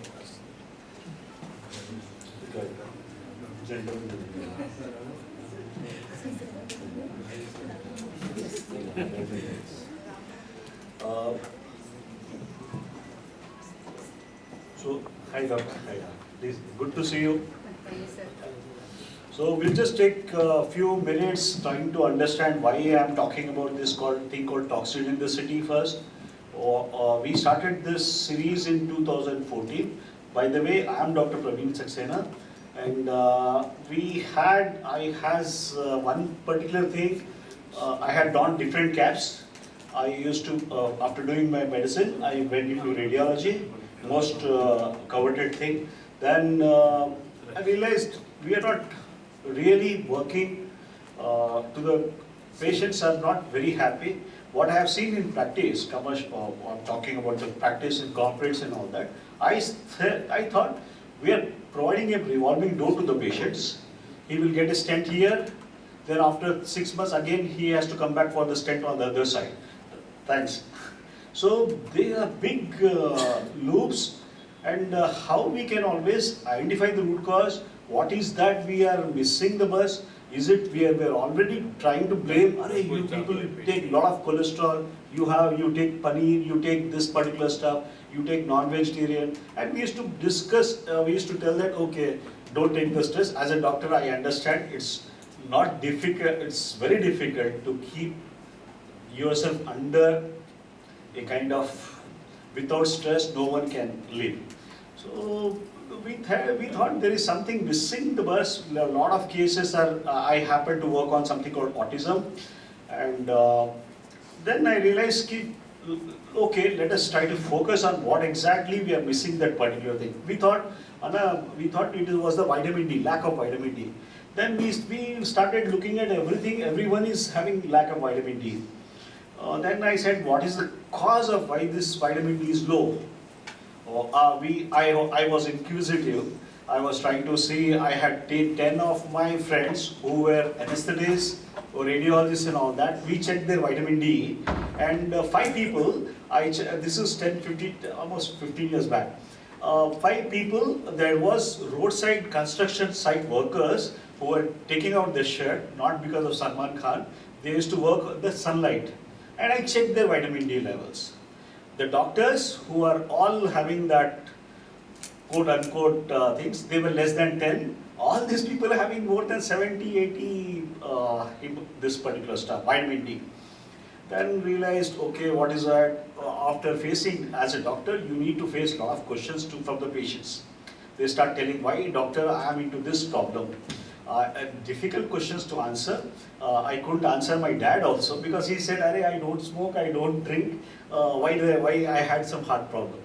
So, hi Doctor. Hi. Please, good to see you. Yes, sir. So we'll just take a few minutes trying to understand why I'm talking about this thing called toxicity in the city first. We started this series in 2014. By the way, I'm Dr. Praveen Saxena, and I has one particular thing. I had donned different caps. I used to, after doing my medicine, I went into radiology, most coveted thing. Then I realized we are not really working to the patients are not very happy. What I have seen in practice, commercial, I'm talking about the practice in corporates and all that, I thought we are providing a revolving door to the patients. He will get a stent here, then after 6 months again he has to come back for the stent on the other side. Thanks. So they are big loops, and how we can always identify the root cause. What is that we are missing the bus? Is it we are already trying to blame, you people take a lot of cholesterol, you take paneer, you take this particular stuff, you take non-vegetarian, and we used to discuss, we used to tell that, okay, don't take the stress. As a doctor, I understand it's not difficult, it's very difficult to keep yourself under a kind of, without stress, no one can live. So we thought there is something missing the bus. A lot of cases are, I happen to work on something called autism, and then I realized, okay, let us try to focus on what exactly we are missing that particular thing. We thought it was the vitamin D, lack of vitamin D. Then we started looking at everything, everyone is having lack of vitamin D. Then I said, what is the cause of why this vitamin D is low? I was inquisitive. I was trying to see, I had 10 of my friends who were anesthetists or radiologists and all that. We checked their vitamin D, and 5 people, this is 10, 15, almost 15 years back. 5 people, there was roadside construction site workers who were taking out their shirt, not because of Salman Khan. They used to work in the sunlight, and I checked their vitamin D levels. The doctors who are all having that quote unquote things, they were less than 10. All these people are having more than 70, 80 this particular stuff, vitamin D. Then realized, okay, what is that? After facing, as a doctor, you need to face a lot of questions from the patients. They start telling, why doctor, I am into this problem. Difficult questions to answer. I couldn't answer my dad also, because he said, I don't smoke, I don't drink, why I had some heart problem.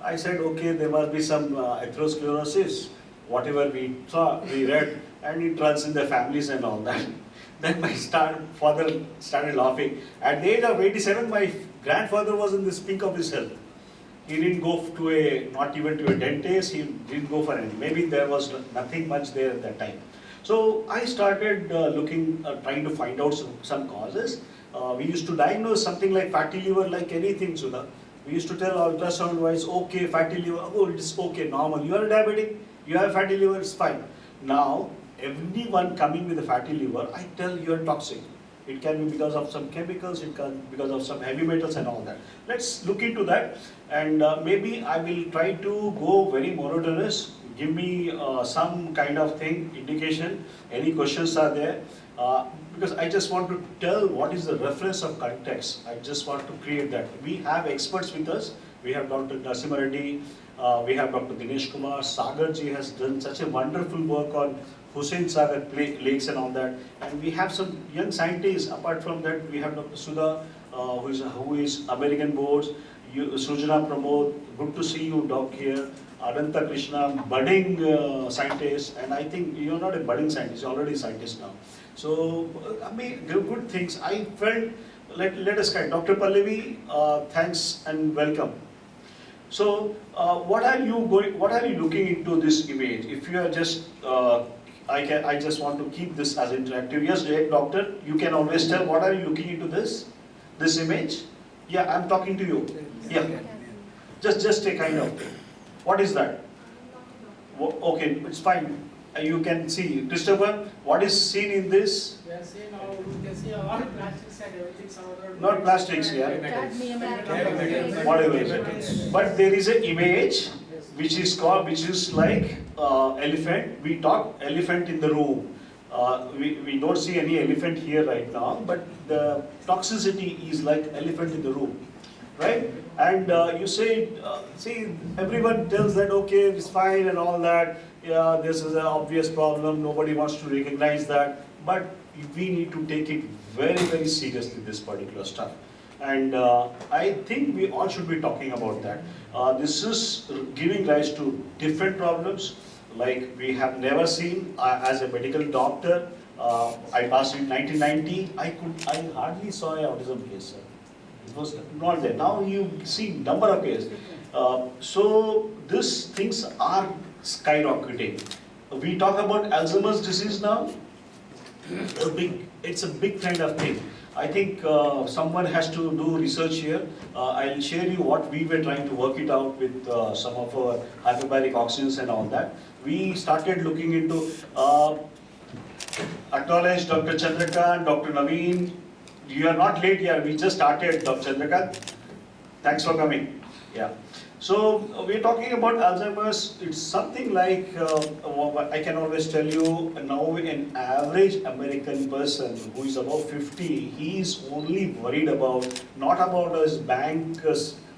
I said, okay, there must be some atherosclerosis, whatever we saw, we read, and it runs in the families and all that. Then my father started laughing. At the age of 87, my grandfather was in this peak of his health. He didn't go to not even to a dentist, he didn't go for any. Maybe there was nothing much there at that time. So I started trying to find out some causes. We used to diagnose something like fatty liver like anything, Sudha. We used to tell ultrasound wise, okay, fatty liver, oh, it's okay, normal. You are diabetic, you have fatty liver, it's fine. Now, everyone coming with a fatty liver, I tell you are toxic. It can be because of some chemicals, it can be because of some heavy metals and all that. Let's look into that, and maybe I will try to go very monotonous. Give me some kind of thing, indication, any questions are there. Because I just want to tell what is the reference of context. I just want to create that. We have experts with us. We have Dr. Narasimha Reddy, we have Dr. Dinesh Kumar, Sagar ji has done such a wonderful work on Hussain Sagar lakes and all that. And we have some young scientists. Apart from that, we have Dr. Sudha, who is American boards, Sujana Pramod, good to see you, Doc, here. Anand Krishna, budding scientist, and I think you're not a budding scientist, you're already a scientist now. So, I mean, good things. I felt, let us kind. Dr. Pallavi, thanks and welcome. So, what are you looking into this image? If you are just, I just want to keep this as interactive. Yes, doctor, you can always tell what are you looking into this image? Yeah, I'm talking to you. Yeah, just a kind of thing. What is that? Okay, it's fine. You can see. Christopher, what is seen in this? We are seeing now, you can see all plastics and everything, some other. Not plastics, yeah. Whatever. But there is an image which is called, which is like elephant. We talk elephant in the room. We don't see any elephant here right now, but the toxicity is like elephant in the room, right? And you say, see, everyone tells that, okay, it's fine and all that. Yeah, this is an obvious problem. Nobody wants to recognize that, but we need to take it very, very seriously, this particular stuff. And I think we all should be talking about that. This is giving rise to different problems, like we have never seen. As a medical doctor, I passed in 1990. I hardly saw an autism case, sir. It was not there. Now you see number of cases. So these things are skyrocketing. We talk about Alzheimer's disease now. It's a big kind of thing. I think someone has to do research here. I'll share you what we were trying to work it out with some of our hyperbaric oxygens and all that. We started looking into, acknowledge Dr. Chandrakant, Dr. Naveen. You are not late here, we just started, Dr. Chandrakant. Thanks for coming. Yeah. So we're talking about Alzheimer's. It's something like, I can always tell you, now an average American person who is above 50, he is only worried about, not about his bank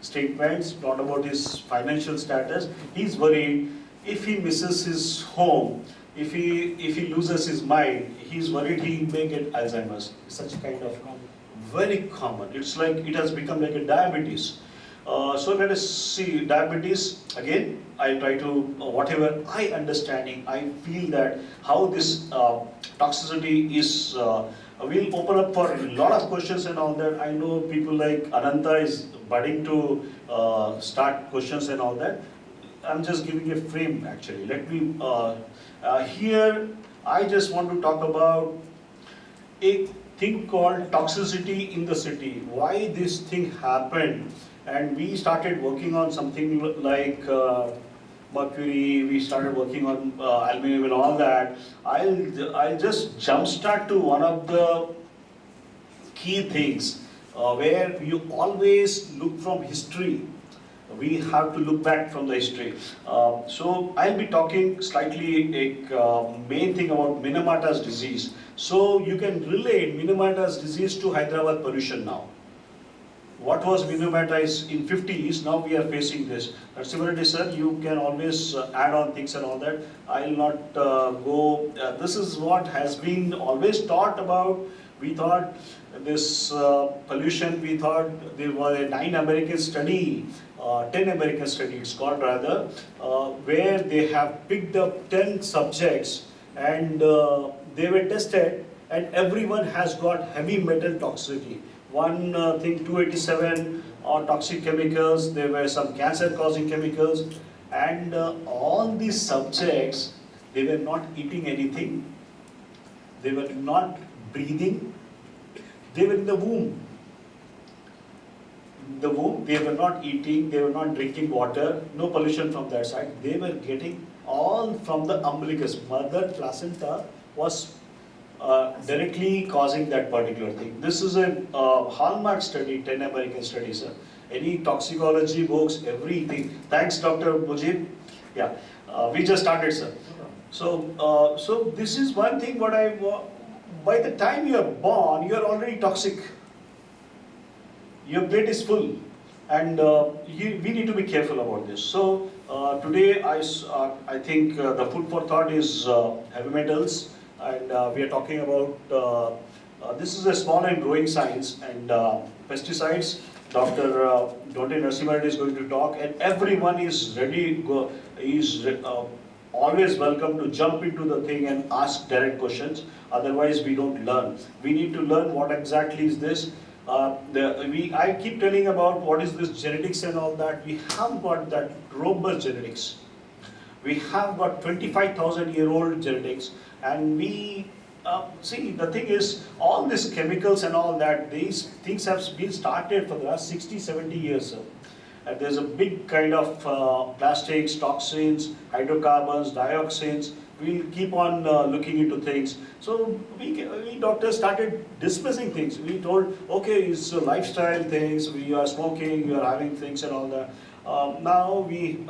statements, not about his financial status. He's worried if he misses his home, if he loses his mind, he's worried he may get Alzheimer's. Such kind of very common. It's like, it has become like a diabetes. So let us see diabetes again. I try to, whatever I understanding, I feel that how this toxicity is, we'll open up for a lot of questions and all that. I know people like Ananta is budding to start questions and all that. I'm just giving a frame actually. Let me, here I just want to talk about a thing called toxicity in the city. Why this thing happened? And we started working on something like mercury, we started working on aluminum and all that. I'll just jumpstart to one of the key things where you always look from history. We have to look back from the history. So I'll be talking slightly main thing about Minamata's disease. So you can relate Minamata's disease to Hyderabad pollution now. What was Minimata is in 50s, now we are facing this. Similarly, sir, you can always add on things and all that. I'll not go, this is what has been always taught about. We thought this pollution, we thought there was a 10 American study, it's called rather, where they have picked up 10 subjects and they were tested and everyone has got heavy metal toxicity. One thing, 287 toxic chemicals, there were some cancer-causing chemicals, and all these subjects, they were not eating anything, they were not breathing, they were in the womb. The womb, they were not eating, they were not drinking water, no pollution from that side, they were getting all from the umbilicus. Mother placenta was directly causing that particular thing. This is a hallmark study, 10 American studies, sir. Any toxicology books, everything. Thanks, Dr. Mujib. Yeah, we just started, sir. So, so this is one thing what by the time you are born, you are already toxic. Your plate is full. And we need to be careful about this. So, today I think the food for thought is heavy metals. And we are talking about, this is a small and growing science and pesticides. Dr. Narasimhan is going to talk and everyone is ready, always welcome to jump into the thing and ask direct questions. Otherwise we don't learn. We need to learn what exactly is this. I keep telling about what is this genetics and all that. We have got that robust genetics. We have got 25,000-year-old genetics. And we, see, the thing is, all these chemicals and all that, these things have been started for the last 60, 70 years. And there's a big kind of plastics, toxins, hydrocarbons, dioxins. We'll keep on looking into things. So we doctors started dismissing things. We told, okay, it's lifestyle things, we are smoking, we are having things and all that. Now we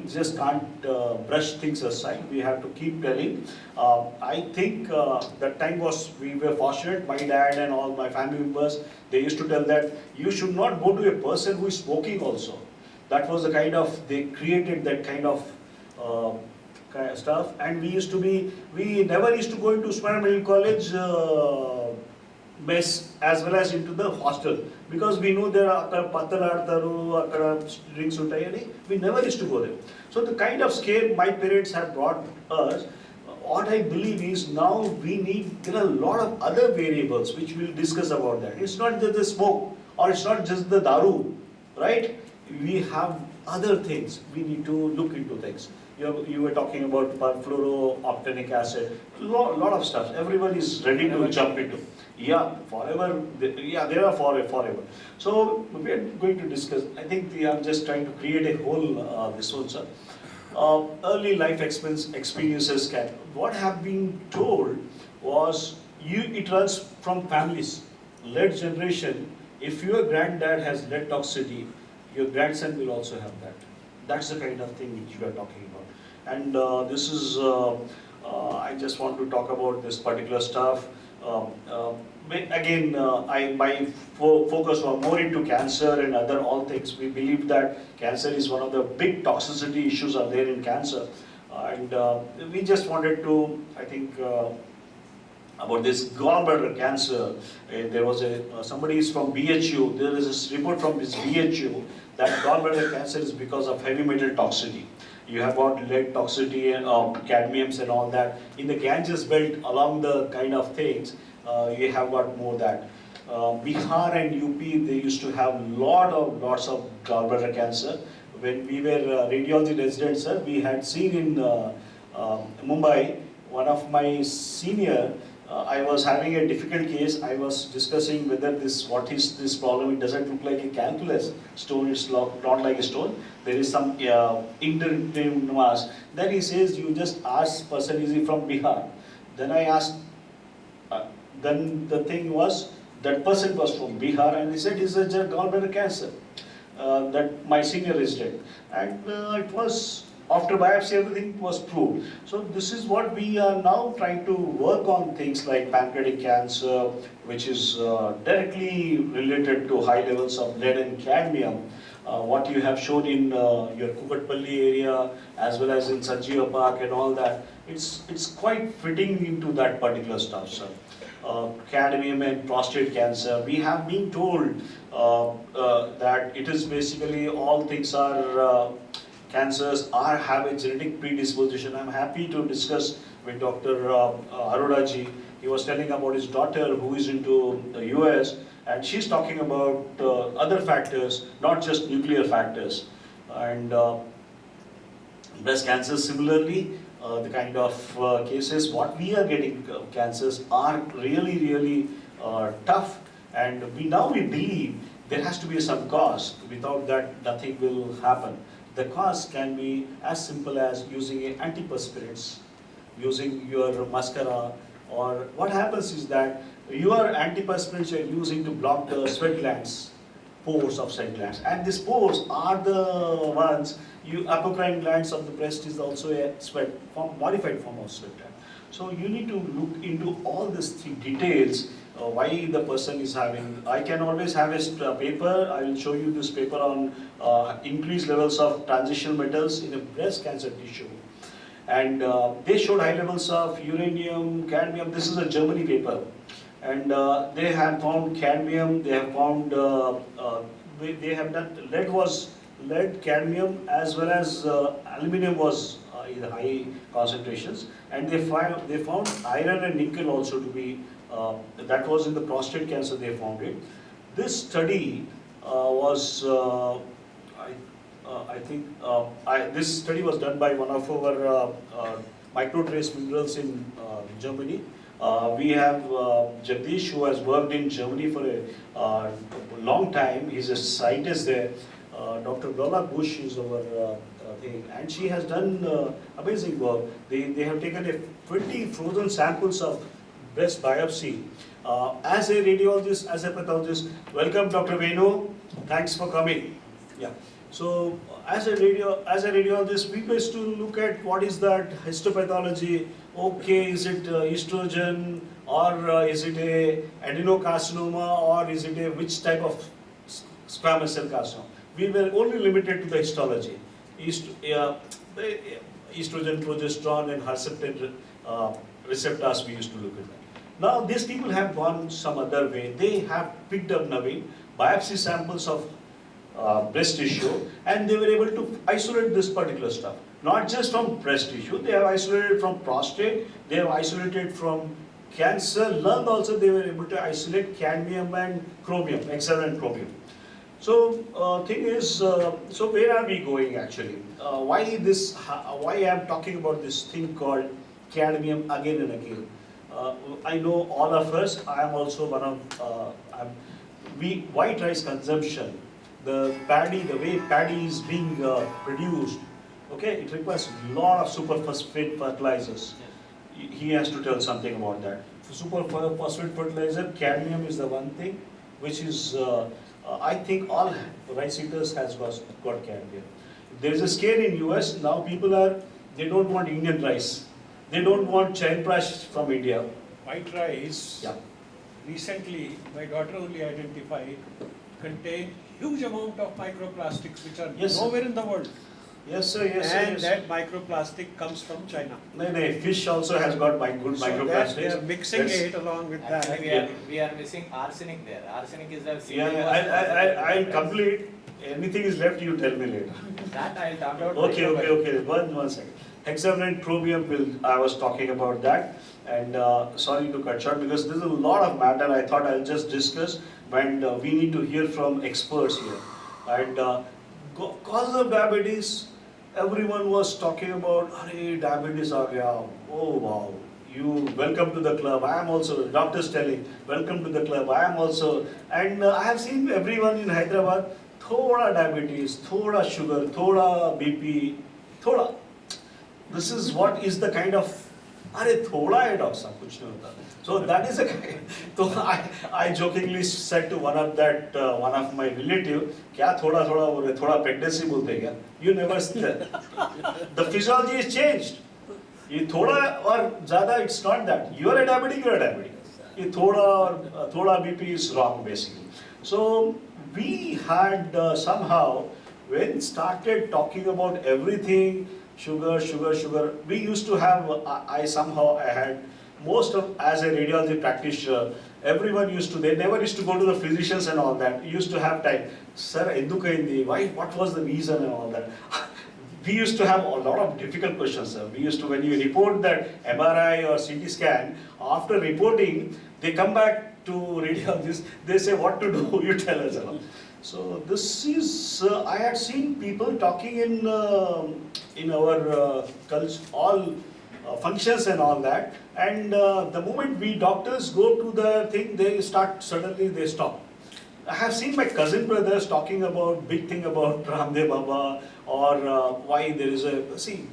just can't brush things aside. We have to keep telling. I think that time we were fortunate. My dad and all my family members, they used to tell that you should not go to a person who is smoking also. That was the kind of, they created that kind of stuff. And we never used to go into Usmania Medical College mess as well as into the hostel, because we know there are drinks untayani. We never used to go there. So the kind of scare my parents have brought us, what I believe is now there are a lot of other variables which we'll discuss about that. It's not just the smoke or it's not just the daru, right? We have other things. We need to look into things. You were talking about perfluorooctanic acid, lot of stuff. Everyone is ready to jump into. Yeah, forever. Yeah, they are forever. So we are going to discuss. I think I'm just trying to create a whole this one, sir. Early life experiences can. What have been told was it runs from families. Lead generation. If your granddad has lead toxicity, your grandson will also have that. That's the kind of thing which we are talking about. And this is, I just want to talk about this particular stuff. Again, my focus was more into cancer and other all things. We believe that cancer is one of the big toxicity issues are there in cancer. And we just wanted to, I think, about this gallbladder cancer. There was somebody is from BHU. There is this report from this BHU that gallbladder cancer is because of heavy metal toxicity. You have got lead toxicity, cadmiums and all that. In the Ganges belt, along the kind of things, you have got more that. Bihar and UP, they used to have lots of gallbladder cancer. When we were radiology residents, sir, we had seen in Mumbai, one of my senior, I was having a difficult case. I was discussing whether what is this problem. It doesn't look like a calculus stone. It's not like a stone. There is some integrative mass. Then he says, you just ask person, is he from Bihar? Then I asked, then the thing was, that person was from Bihar and he said, it's a gallbladder cancer. That my senior resident. And it was, after biopsy, everything was proved. So this is what we are now trying to work on, things like pancreatic cancer, which is directly related to high levels of lead and cadmium. What you have shown in your Kukatpalli area, as well as in Sanjeeva Park and all that, it's quite fitting into that particular stuff, sir. Cadmium and prostate cancer, we have been told that it is basically all things are cancers have a genetic predisposition. I'm happy to discuss with Dr. Arora ji. He was telling about his daughter who is into the US, and she's talking about other factors, not just nuclear factors. And breast cancer similarly, the kind of cases, what we are getting cancers are really tough, and we believe there has to be some cause. Without that, nothing will happen. The cause can be as simple as using antiperspirants, using your mascara, or what happens is that your antiperspirants you are using to block the sweat glands, pores of sweat glands, and these pores are the ones, apocrine glands of the breast is also a modified form of sweat gland. So you need to look into all these details. Why the person is having, I can always have a paper, I will show you this paper on increased levels of transitional metals in a breast cancer tissue. And they showed high levels of uranium, cadmium. This is a Germany paper. And they have found cadmium, they have found, they have done, lead, cadmium, as well as aluminum was in high concentrations. And they found iron and nickel also to be, that was in the prostate cancer they found it. This study was, I think, this study was done by one of our microtrace minerals in Germany. We have Jagdish, who has worked in Germany for a long time. He's a scientist there. Dr. Lola Bush is our thing, and she has done amazing work. They have taken 20 frozen samples of breast biopsy. As a radiologist, as a pathologist, welcome Dr. Venu. Thanks for coming. Yeah. So as a radiologist, we used to look at what is that histopathology. Okay, is it estrogen, or is it a adenocarcinoma, or is it a which type of squamous cell carcinoma? We were only limited to the histology. Estrogen, progesterone, and Herceptin receptors we used to look at that. Now these people have gone some other way. They have picked up Naveen biopsy samples of breast tissue, and they were able to isolate this particular stuff. Not just from breast tissue, they have isolated from prostate, they have isolated from cancer, lung also they were able to isolate cadmium and chromium, X7 and chromium. So thing is, so where are we going actually? Why I am talking about this thing called cadmium again and again? I know all of us, I am also one of, white rice consumption, the way paddy is being produced, okay, it requires a lot of superphosphate fertilizers. He has to tell something about that. Superphosphate fertilizer, cadmium is the one thing, which is, I think all rice eaters has got cadmium. There is a scare in US, now people they don't want Indian rice. They don't want Chyawanprash from India. White rice, Yeah. recently my daughter only identified, contain huge amount of microplastics which are Yes, sir. nowhere in the world. Yes, sir, yes, sir. And Yes. that microplastic comes from China. No, fish also has got good So that microplastics. they are mixing That's- it along with Actually, that. we are missing arsenic there. Arsenic is a I'll complete. Anything is left, you tell me later. That I'll talk about. Okay, later, okay, okay. One second. Hexavalent chromium I was talking about that, and sorry to cut short because there's a lot of matter. I thought I'll just discuss, and we need to hear from experts here. And causes of diabetes, everyone was talking about, "Arey, diabetes aa gaya." Oh wow, you welcome to the club. I am also. Doctors telling, welcome to the club. I am also, and I have seen everyone in Hyderabad. Thoda diabetes, thoda sugar, thoda BP, thoda. This is what is the kind of, अरे थोड़ा है doctor साहब कुछ नहीं होता. So that is a kind. So I jokingly said to one of my relative, क्या थोड़ा थोड़ा बोल रहे, थोड़ा pregnancy बोलते हैं क्या? You never said. The physiology is changed. ये थोड़ा और ज़्यादा, it's not that. You are a diabetic, you are a diabetic. ये थोड़ा और थोड़ा BP is wrong basically. So we had somehow when started talking about everything. Sugar. We used to have, I had, most of, as a radiology practitioner, everyone they never used to go to the physicians and all that. We used to have time. Sir, why, what was the reason and all that? We used to have a lot of difficult questions, sir. We used to, when you report that MRI or CT scan, after reporting, they come back to radiologists, they say what to do, you tell us. So this is, I had seen people talking in our culture, all functions and all that, and the moment we doctors go to the thing, suddenly they stop. I have seen my cousin brothers talking about big thing about Ramdev Baba, or why there is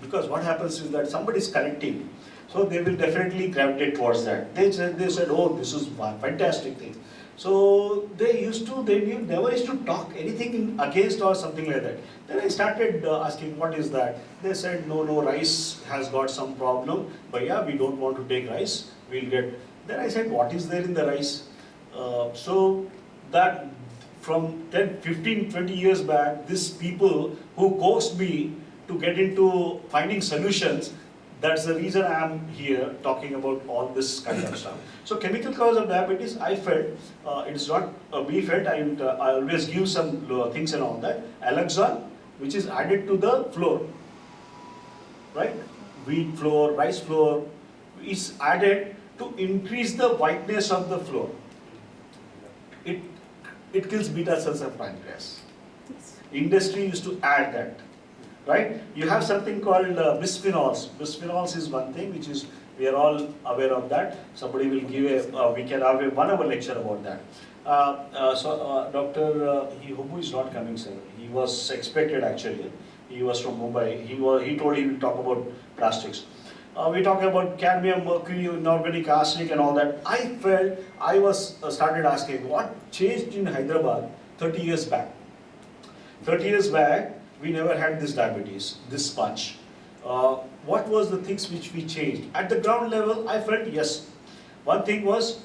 because what happens is that somebody is correcting, so they will definitely gravitate towards that. They said, oh, this is one fantastic thing. So they never used to talk anything against or something like that. Then I started asking, what is that? They said, no, rice has got some problem, but yeah, we don't want to take rice, we'll get. Then I said, what is there in the rice? So that from 10, 15, 20 years back, these people who coaxed me to get into finding solutions, that's the reason I am here talking about all this kind of stuff. So chemical cause of diabetes, I felt, it's not we felt, I always give some things and all that. Alloxan, which is added to the flour, right? Wheat flour, rice flour, is added to increase the whiteness of the flour. It kills beta cells of pancreas. Industry used to add that. Right? You have something called bisphenols. Bisphenols is one thing which is, we are all aware of that. Somebody will give we can have a 1 hour lecture about that. Dr. Hobu is not coming, sir. He was expected actually. He was from Mumbai. He told he would talk about plastics. We talked about cadmium, mercury, inorganic arsenic and all that. I felt, I was started asking what changed in Hyderabad 30 years back. 30 years back, we never had this diabetes, this much. What was the things which we changed? At the ground level, I felt yes. One thing was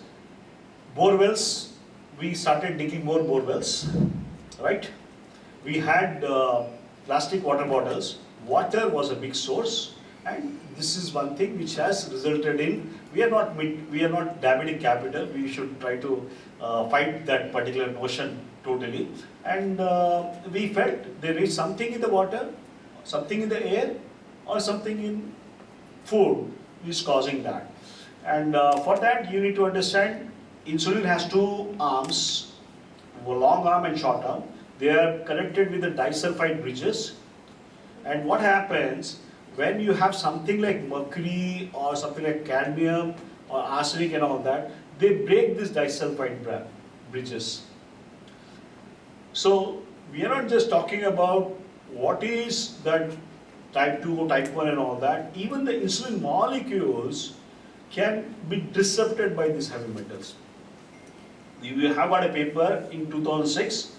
bore wells. We started digging more bore wells, right? We had plastic water bottles. Water was a big source, and this is one thing which has resulted in, we are not diabetic capital. We should try to fight that particular notion totally. And we felt there is something in the water, something in the air, or something in food is causing that. And for that you need to understand, insulin has two arms, long arm and short arm. They are connected with the disulfide bridges. And what happens when you have something like mercury or something like cadmium or arsenic and all that, they break these disulfide bridges. So we are not just talking about what is that type 2 or type 1 and all that. Even the insulin molecules can be disrupted by these heavy metals. You have got a paper in 2006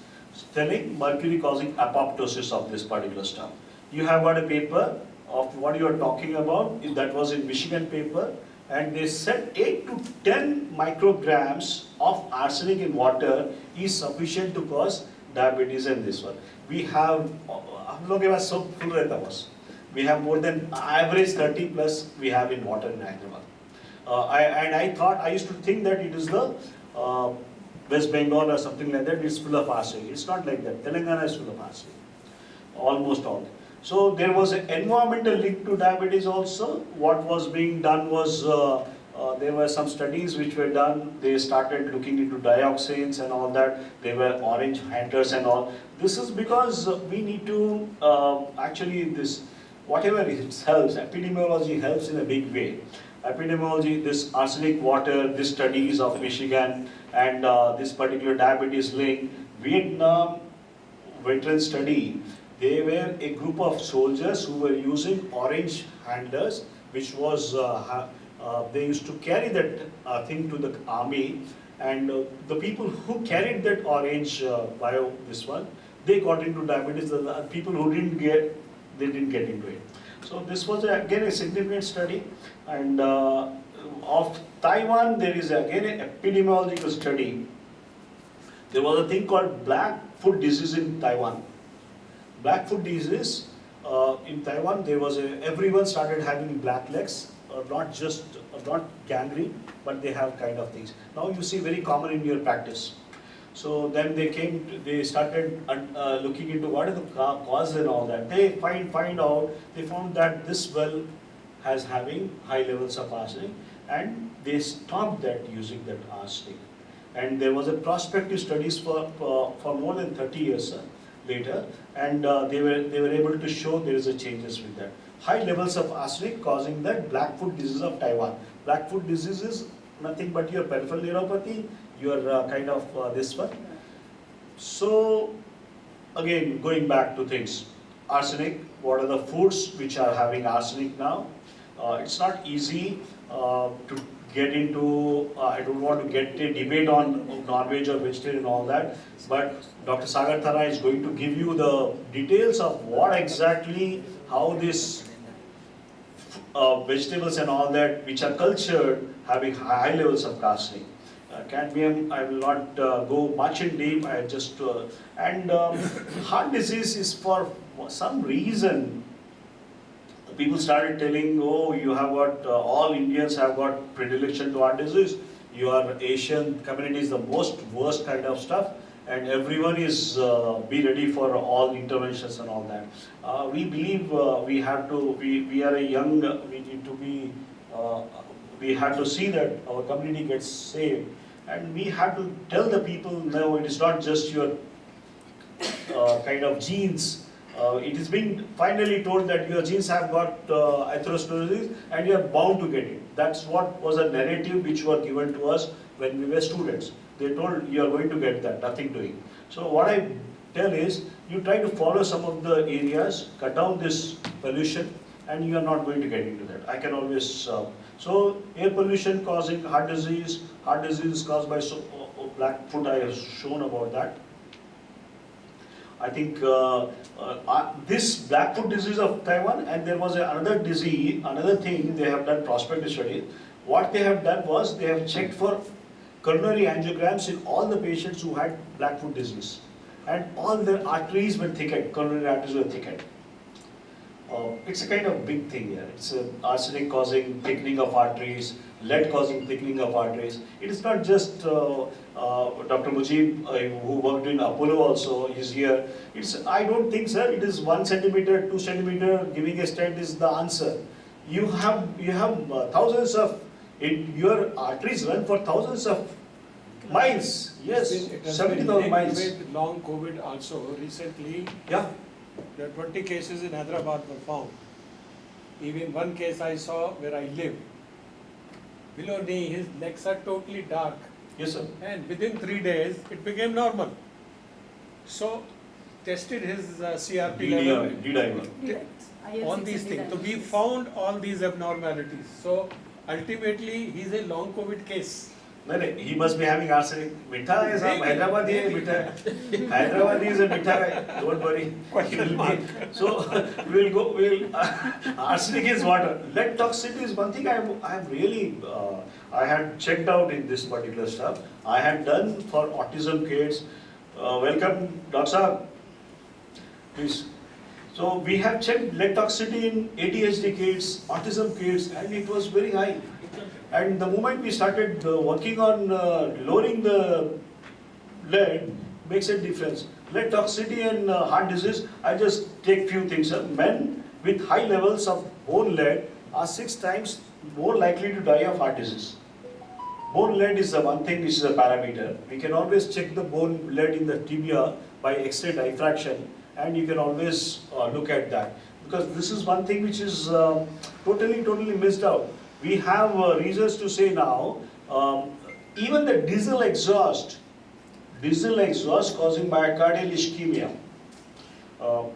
telling mercury causing apoptosis of this particular stuff. You have got a paper of what you are talking about, that was in Michigan paper, and they said 8 to 10 micrograms of arsenic in water is sufficient to cause diabetes and this one. We have, we have more than average 30 plus we have in water in Hyderabad. I used to think that it is the West Bengal or something like that, it's full of arsenic. It's not like that. Telangana is full of arsenic, almost all. So there was an environmental link to diabetes also. What was being done was, there were some studies which were done. They started looking into dioxins and all that. There were orange hunters and all. This is because we need to, actually this, whatever it helps, epidemiology helps in a big way. Epidemiology, this arsenic water, this studies of Michigan and this particular diabetes link, Vietnam veteran study, they were a group of soldiers who were using orange handlers, which was, they used to carry that thing to the army, and the people who carried that orange this one, they got into diabetes. The people who didn't get, they didn't get into it. So this was again a significant study, and of Taiwan there is again an epidemiological study. There was a thing called black foot disease in Taiwan. Black foot disease in Taiwan, there was everyone started having black legs, not gangrene, but they have kind of things. Now you see very common in your practice. So then they started looking into what is the cause and all that. They found that this well has having high levels of arsenic, and they stopped that using that arsenic. And there was a prospective studies for more than 30 years later, and they were able to show there is a changes with that. High levels of arsenic causing that black foot disease of Taiwan. Black foot disease is nothing but your peripheral neuropathy, your kind of this one. So again, going back to things, arsenic, what are the foods which are having arsenic now? It's not easy to get into, I don't want to get a debate on non-veg or vegetarian and all that, but Dr. Sagar Thara is going to give you the details of what exactly, how this vegetables and all that which are cultured having high levels of arsenic. Cadmium, I will not go much in deep, I just, heart disease is for some reason, people started telling, oh, you have got, all Indians have got predilection to heart disease, your Asian community is the most worst kind of stuff, and everyone is, be ready for all interventions and all that. We believe we have to, we are a young, we need to be, we have to see that our community gets saved, and we have to tell the people, no, it is not just your kind of genes. It is being finally told that your genes have got atherosclerosis and you are bound to get it. That's what was a narrative which was given to us when we were students. They told you are going to get that, nothing doing. So what I tell is, you try to follow some of the areas, cut down this pollution, and you are not going to get into that. I can always, so air pollution causing heart disease is caused by black foot, I have shown about that. I think this black foot disease of Taiwan, and there was another disease, another thing, they have done prospective studies. What they have done was, they have checked for coronary angiograms in all the patients who had black foot disease. And all their arteries were thickened, coronary arteries were thickened. It's a kind of big thing here. It's arsenic causing thickening of arteries, lead causing thickening of arteries. It is not just Dr. Mujib, who worked in Apollo also, is here. I don't think, sir, it is 1 centimeter, 2 centimeter, giving a stent is the answer. You have thousands of, your arteries run for thousands of miles. Yes, It has 70,000 been linked miles. with long COVID also. Recently, Yeah. there are 20 cases in Hyderabad were found. Even one case I saw where I live. Below knee, his legs are totally dark. Yes, sir. And within 3 days, it became normal. So, tested his CRP level on these things. So, we found all these abnormalities. So, ultimately, he's a long COVID case. No, he must be having arsenic. Mitha is a Hyderabadi hai, mitha. Hyderabadi is a mitha guy. Don't worry. Question mark. So arsenic is water. Lead toxicity is one thing I'm really, I had checked out in this particular stuff. I had done for autism kids. Welcome, Dr. Saab. Please. So we have checked lead toxicity in ADHD kids, autism kids, and it was very high. And the moment we started working on lowering the lead, makes a difference. Lead toxicity and heart disease, I just take few things. Men with high levels of bone lead are 6 times more likely to die of heart disease. Bone lead is the one thing which is a parameter. We can always check the bone lead in the tibia by X-ray diffraction, and you can always look at that. Because this is one thing which is totally missed out. We have reasons to say now, even the diesel exhaust causing myocardial ischemia.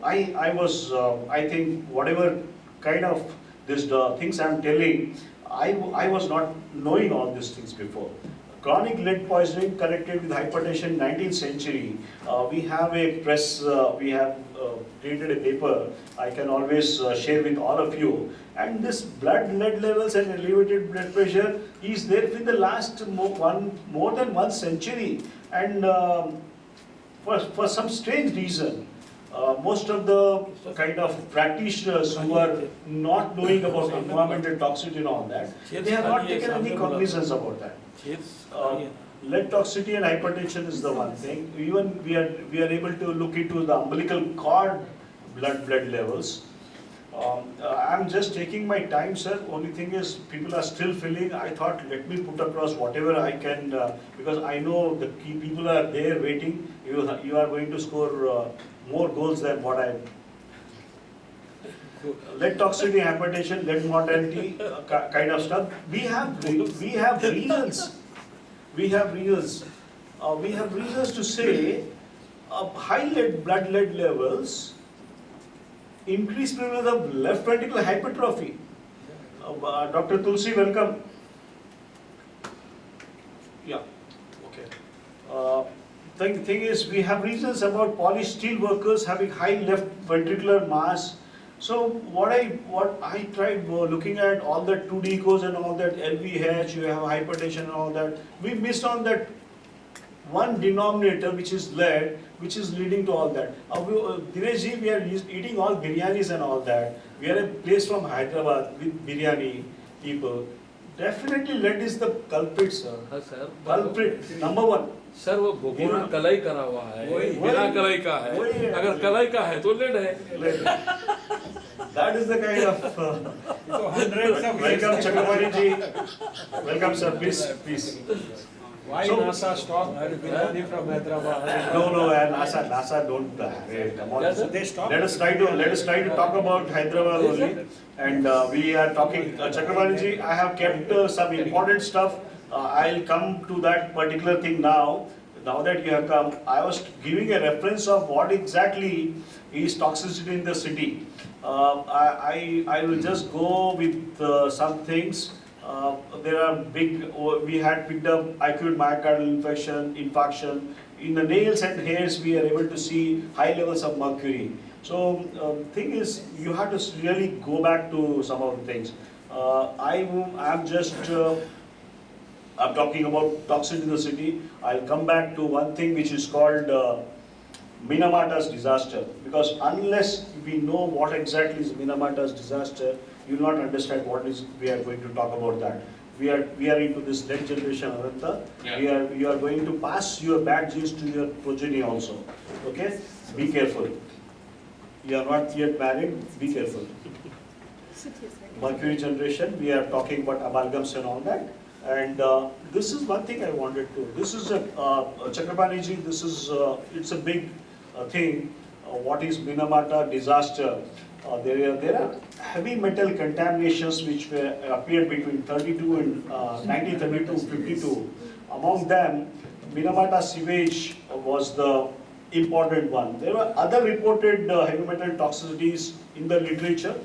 I think whatever kind of this things I'm telling, I was not knowing all these things before. Chronic lead poisoning connected with hypertension, 19th century. We have a press, we have created a paper, I can always share with all of you. And this blood lead levels and elevated blood pressure is there in the last more than 1 century. And for some strange reason, most of the kind of practitioners who are not knowing about environmental toxicity and all that, they have not taken any cognizance about that. Lead toxicity and hypertension is the one thing. Even we are able to look into the umbilical cord blood levels. I'm just taking my time, sir. Only thing is, people are still filling. I thought, let me put across whatever I can, because I know the key people are there waiting. You are going to score more goals than what I. Lead toxicity, hypertension, lead mortality, kind of stuff. We have reasons. We have reasons to say high blood lead levels increased prevalence of left ventricular hypertrophy. Dr. Tulsi, welcome. Yeah, okay. Thing is, we have reasons about polished steel workers having high left ventricular mass. So what I tried looking at all that 2D codes and all that LVH, you have hypertension and all that. We missed on that one denominator, which is lead, which is leading to all that. Dineshji, we are eating all biryanis and all that. We are a place from Hyderabad with biryani people. Definitely lead is the culprit, sir. sir. Culprit, number one. Sir वो भगोना कलाई करा हुआ है, बिना कलाई का है, अगर कलाई का है तो लेड है. That is the kind of. So hundreds of Welcome, Chakravarti ji. Welcome, sir. Please. Why NASA stopped biryani from Hyderabad? No, NASA don't. Come on. They stopped. Let us try to talk about Hyderabad only, and we are talking. Chakravarti ji, I have kept some important stuff. I'll come to that particular thing now. now that you have come, I was giving a reference of what exactly is toxicity in the city. I will just go with some things. There are we had picked up acute myocardial infarction. In the nails and hairs, we are able to see high levels of mercury. So, thing is, you have to really go back to some of the things. I'm talking about toxicity in the city. I'll come back to one thing which is called Minamata Disaster. Because unless we know what exactly is Minamata Disaster, you will not understand what is we are going to talk about that. We are into this next generation, Ananta. Yeah. You are going to pass your bad genes to your progeny also. Okay? Be careful. You are not yet married, be careful. Mercury Generation, we are talking about amalgams and all that. And this is one thing I wanted to. This is Chakrabartiji, this is it's a big thing. What is Minamata Disaster? There are heavy metal contaminations which appeared between 32 and 1932-52. Among them, Minamata sewage was the important one. There were other reported heavy metal toxicities in the literature.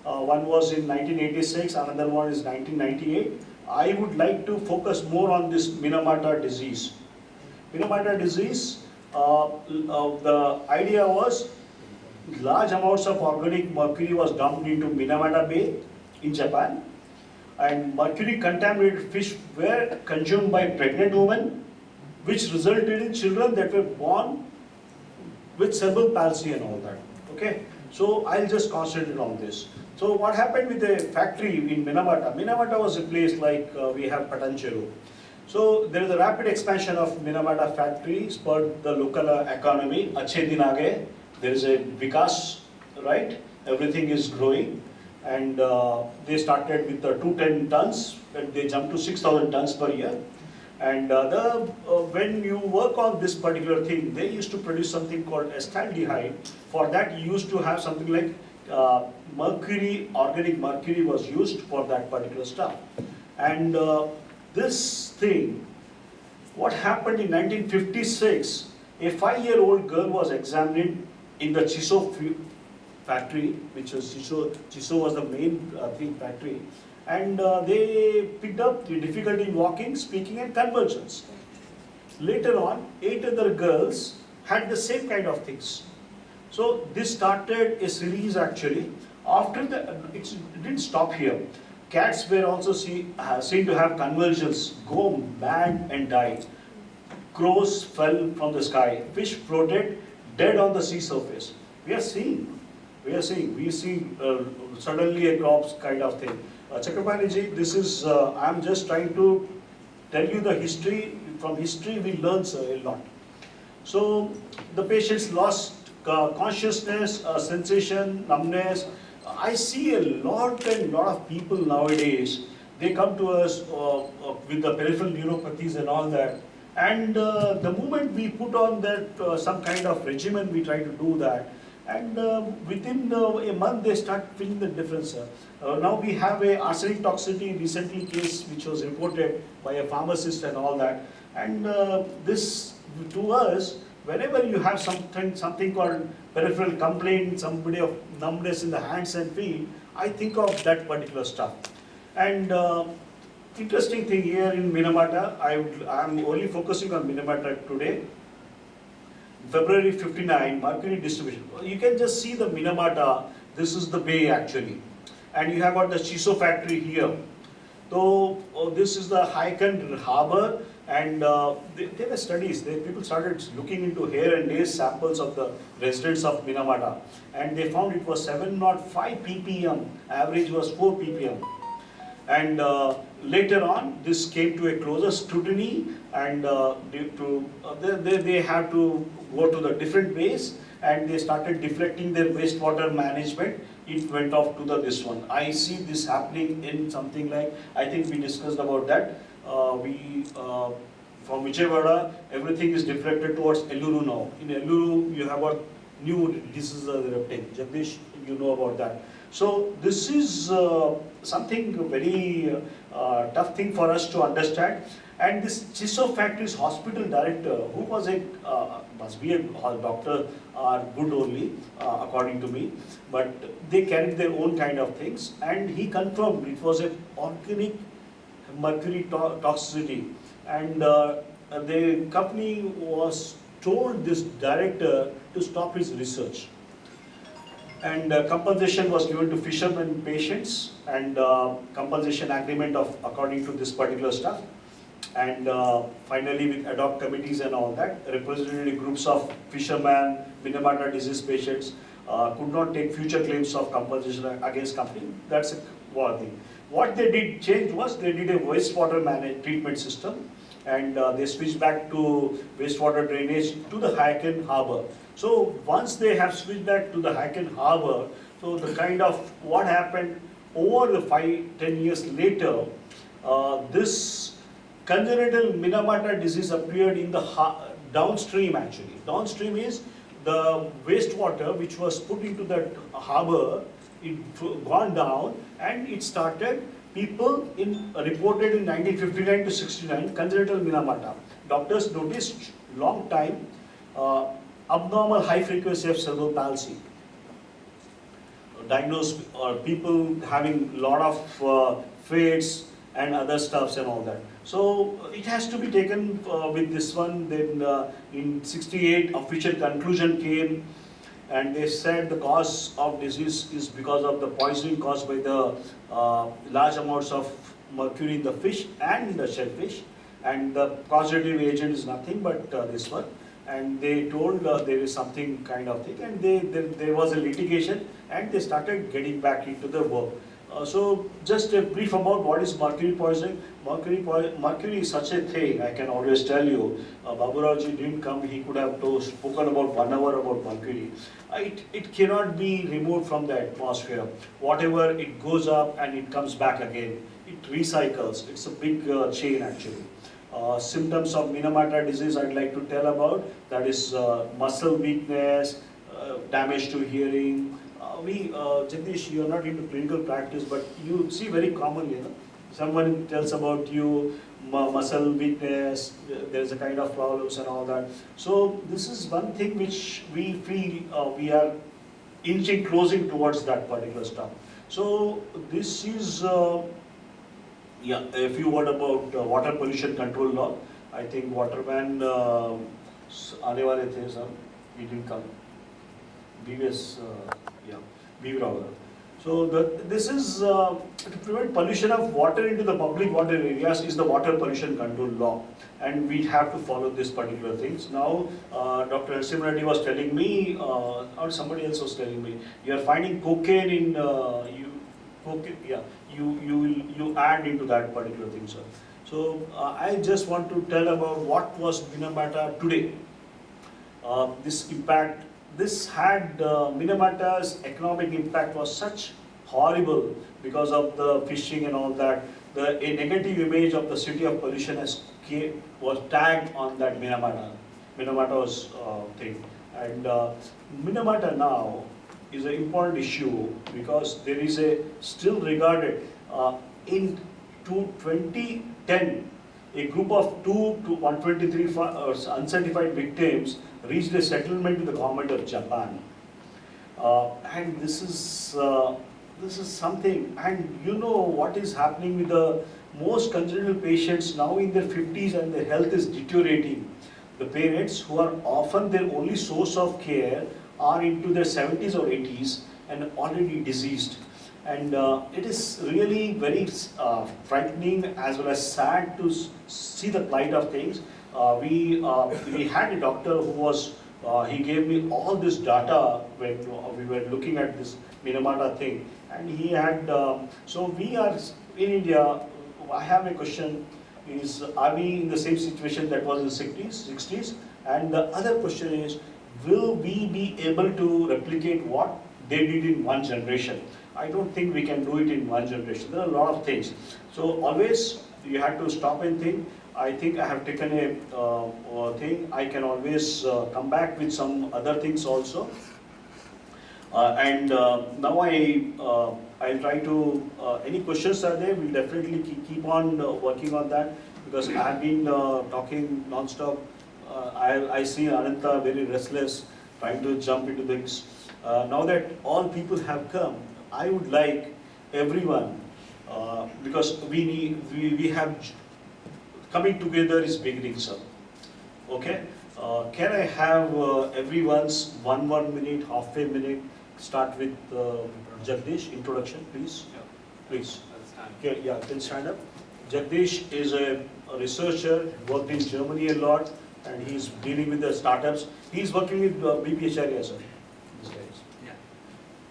One was in 1986, another one is 1998. I would like to focus more on this Minamata disease. Minamata disease, the idea was large amounts of organic mercury was dumped into Minamata Bay in Japan, and mercury contaminated fish were consumed by pregnant women, which resulted in children that were born with cerebral palsy and all that. Okay, so I'll just concentrate on this. So what happened with the factory in Minamata? Minamata was a place like we have Patancheru. So there is a rapid expansion of Minamata factory, spurred the local economy. Achhe din aage, there is a vikas, right? Everything is growing, and they started with 210 tons, and they jumped to 6,000 tons per year. And when you work on this particular thing, they used to produce something called acetaldehyde. For that, you used to have something like mercury, organic mercury was used for that particular stuff. And this thing, what happened in 1956, a 5-year-old girl was examined in the Chiso factory, which was Chiso was the main factory. And they picked up the difficulty in walking, speaking and conversions. Later on, 8 other girls had the same kind of things. So this started a series actually. After it didn't stop here. Cats were also seen to have convulsions, go mad and die. Crows fell from the sky. Fish floated dead on the sea surface. We see suddenly a corpse kind of thing. Chakrabartiji, this is, I'm just trying to tell you the history. From history we learn a lot. So the patients lost consciousness, sensation, numbness. I see a lot of people nowadays, they come to us with the peripheral neuropathies and all that. And the moment we put on that some kind of regimen, we try to do that. And within a month, they start feeling the difference. Now we have a arsenic toxicity recently case which was reported by a pharmacist and all that. And this, to us, whenever you have something called peripheral complaint, somebody of numbness in the hands and feet, I think of that particular stuff. And interesting thing here in Minamata, I'm only focusing on Minamata today. February 59, mercury distribution. You can just see the Minamata. This is the bay actually. And you have got the Chiso factory here. So this is the Haikan harbor, and there were studies. People started looking into hair and nail samples of the residents of Minamata, and they found it was 705 ppm. Average was 4 ppm. And later on, this came to a closer scrutiny, and they have to go to the different ways, and they started deflecting their wastewater management. It went off to this one. I see this happening in something like, I think we discussed about that. From Vijayawada, everything is deflected towards Elluru now. In Elluru, you have got new diseases erupting. Jagdish, you know about that. So this is something very tough thing for us to understand. And this Chisso Factory's hospital director, who was must be a doctor, are good only, according to me, but they carried their own kind of things, and he confirmed it was an organic mercury toxicity. And the company was told this director to stop his research. And compensation was given to fishermen patients, and compensation agreement of according to this particular stuff. And finally, with ad hoc committees and all that, representative groups of fishermen, Minamata disease patients could not take future claims of compensation against company. That's one thing. What they did change was they did a wastewater treatment system, and they switched back to wastewater drainage to the Hyakin Harbour. So once they have switched back to the Hyakin Harbour, so the kind of what happened over the 5-10 years later, this congenital Minamata disease appeared in the downstream actually. Downstream is the wastewater which was put into that harbour, it gone down, and it started, people reported in 1959 to 69 congenital Minamata. Doctors noticed long time abnormal high frequency of cerebral palsy. Diagnosed people having lot of fits and other stuffs and all that. So it has to be taken with this one. Then in 68 official conclusion came, and they said the cause of disease is because of the poisoning caused by the large amounts of mercury in the fish and the shellfish, and the causative agent is nothing but this one. And they told there is something kind of thing, and there was a litigation, and they started getting back into the work. So just a brief about what is mercury poisoning. Mercury is such a thing, I can always tell you. Baburauji didn't come, he could have spoken about 1 hour about mercury. It cannot be removed from the atmosphere. Whatever, it goes up and it comes back again. It recycles. It's a big chain actually. Symptoms of Minamata disease I'd like to tell about. That is muscle weakness, damage to hearing. Jagdish, you are not into clinical practice, but you see very commonly, someone tells about you, muscle weakness, there is a kind of problems and all that. So this is one thing which we feel we are closing towards that particular stuff. So this is, yeah, a few words about water pollution control law. I think waterman आने वाले थे sir, he didn't come. Previous, yeah, Beaver. So this is to prevent pollution of water into the public water areas is the water pollution control law, and we have to follow this particular things. Now, Dr. Narasimha Reddy was telling me, or somebody else was telling me, you are finding cocaine in you add into that particular thing, sir. So I just want to tell about what was Minamata today. This impact. This had Minamata's economic impact was such horrible because of the fishing and all that. A negative image of the city of pollution was tagged on that Minamata's thing. And Minamata now is an important issue because there is still regarded in 2010, a group of 2 to 123 uncertified victims reached a settlement with the government of Japan, and this is something. And you know what is happening with the most congenital patients now in their 50s, and their health is deteriorating. The parents, who are often their only source of care, are into their 70s or 80s and already diseased. And it is really very frightening as well as sad to see the plight of things. We had a doctor who was, he gave me all this data when we were looking at this Minamata thing, and he had, so we are in India. I have a question, is are we in the same situation that was in the 60s? And the other question is, will we be able to replicate what they did in one generation? I don't think we can do it in one generation. There are a lot of things. So always you have to stop and think. I think I have taken a thing. I can always come back with some other things also. Now I'll try to, any questions are there, we'll definitely keep on working on that. because I've been talking non-stop. I see Ananta very restless, trying to jump into things. Now that all people have come, I would like everyone, because we have, coming together is beginning, sir. Okay? Can I have everyone's one minute, half a minute, start with Jagdish, introduction, please? Please. Okay, yeah, can stand up. Jagdish is a researcher, worked in Germany a lot, and he's dealing with the startups. He's working with BPHR, sir. Yeah.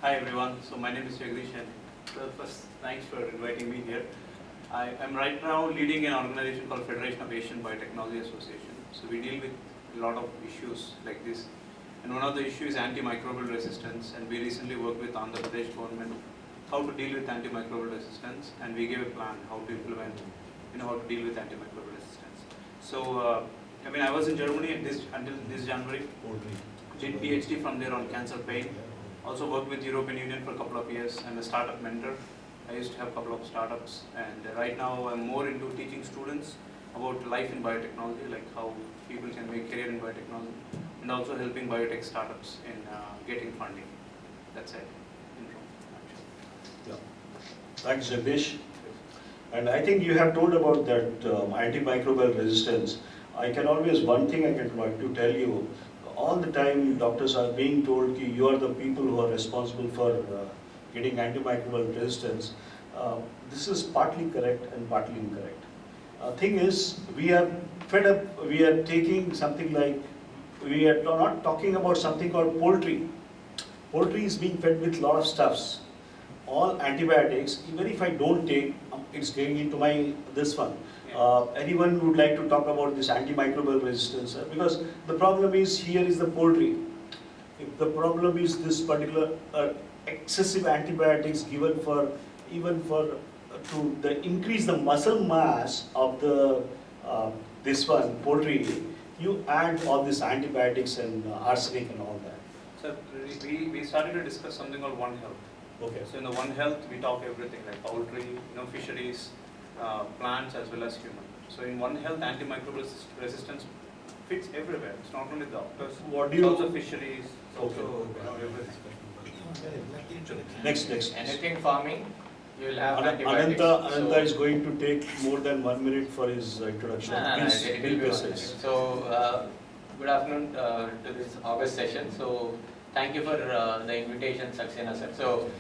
Hi everyone, so my name is Jagdish, and first thanks for inviting me here. I am right now leading an organization called Federation of Asian Biotechnology Association. So we deal with a lot of issues like this, and one of the issues is antimicrobial resistance, and we recently worked with Andhra Pradesh government how to deal with antimicrobial resistance, and we gave a plan how to implement, how to deal with antimicrobial resistance. So I was in Germany until this January, did PhD from there on cancer pain. Also worked with European Union for a couple of years. I'm a startup mentor. I used to have a couple of startups, and right now I'm more into teaching students about life in biotechnology, like how people can make career in biotechnology, and also helping biotech startups in getting funding. That's it. Yeah. Thanks, Jagdish. And I think you have told about that antimicrobial resistance. I can always, one thing I can like to tell you, all the time doctors are being told that you are the people who are responsible for getting antimicrobial resistance. This is partly correct and partly incorrect. Thing is, we are fed up, we are taking something like, we are not talking about something called poultry. Poultry is being fed with a lot of stuffs. All antibiotics, even if I don't take, it's going into this one. Anyone would like to talk about this antimicrobial resistance? Because the problem is, here is the poultry. If the problem is this particular excessive antibiotics given for, even for, to increase the muscle mass of the, this one, poultry, you add all these antibiotics and arsenic and all that. So we started to discuss something called One Health. Okay. So in the One Health, we talk everything like poultry, fisheries, plants as well as human. So in One Health, antimicrobial resistance fits everywhere. It's not only doctors. What do you? Also fisheries. Okay. Also everything. Next. Anything farming, you will have antibiotics. Ananta is going to take more than 1 minute for his introduction. Please, it be will be precise. So, good afternoon to this August session. So, thank you for the invitation, Saxena sir. So,